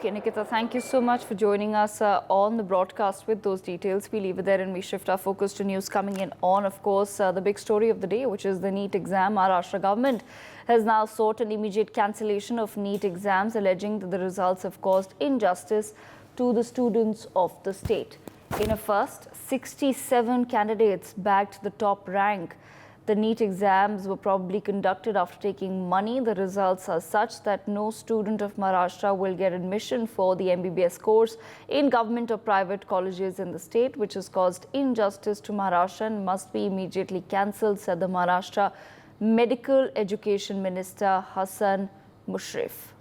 Okay, Nikita, thank you so much for joining us on the broadcast with those details. We leave it there and we shift our focus to news coming in on, of course, the big story of the day, which is the NEET exam. Maharashtra government has now sought an immediate cancellation of NEET exams, alleging that the results have caused injustice to the students of the state. In a first, 67 candidates bagged the top rank. The NEET exams were probably conducted after taking money. The results are such that no student of Maharashtra will get admission for the MBBS course in government or private colleges in the state, which has caused injustice to Maharashtra and must be immediately cancelled, said the Maharashtra Medical Education Minister Hasan Mushrif.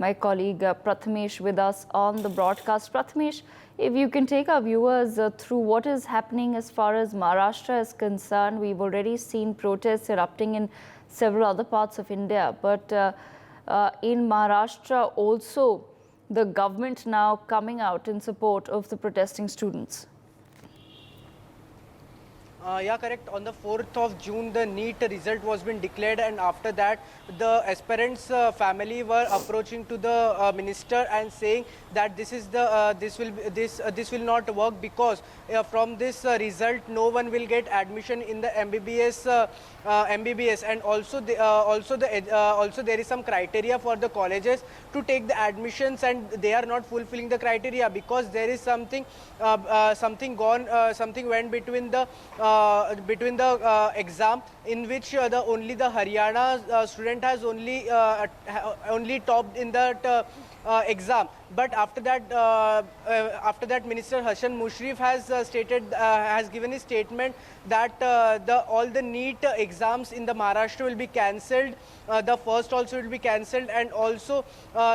My colleague Prathamesh with us on the broadcast. Prathamesh, if you can take our viewers through what is happening as far as Maharashtra is concerned. We've already seen protests erupting in several other parts of India, but in Maharashtra also the government now coming out in support of the protesting students. Yeah, correct. On the 4th of June, the NEET result was been declared, and after that, the aspirants' family were approaching to the minister and saying that this will not work because from this result, no one will get admission in the MBBS. And also there is some criteria for the colleges to take the admissions, and they are not fulfilling the criteria because there is something went between the exam in which only the Haryana student has only topped in that exam. But after that, Minister Hasan Mushrif has given his statement that all the NEET exams in the Maharashtra will be cancelled. The first also will be cancelled, and also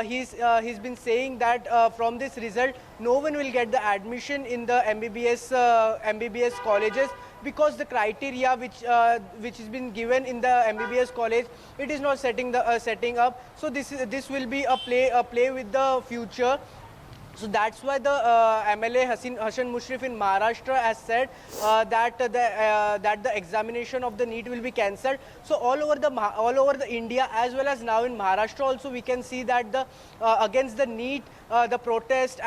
he's been saying that from this result, no one will get the admission in the MBBS colleges because the criteria which has been given in the MBBS college, it is not setting up. So this will be a play with the future. So that's why the MLA Hasan Mushrif in Maharashtra has said that the examination of the NEET will be cancelled. So all over the India as well as now in Maharashtra also, we can see that the against the NEET the protest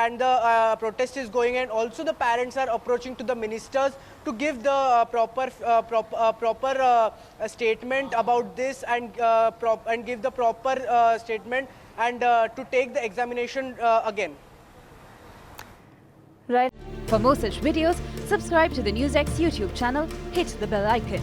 protest is going, and also the parents are approaching to the ministers to give the proper statement about this and give the proper statement and to take the examination again. Right. For more such videos, subscribe to the NewsX YouTube channel, hit the bell icon.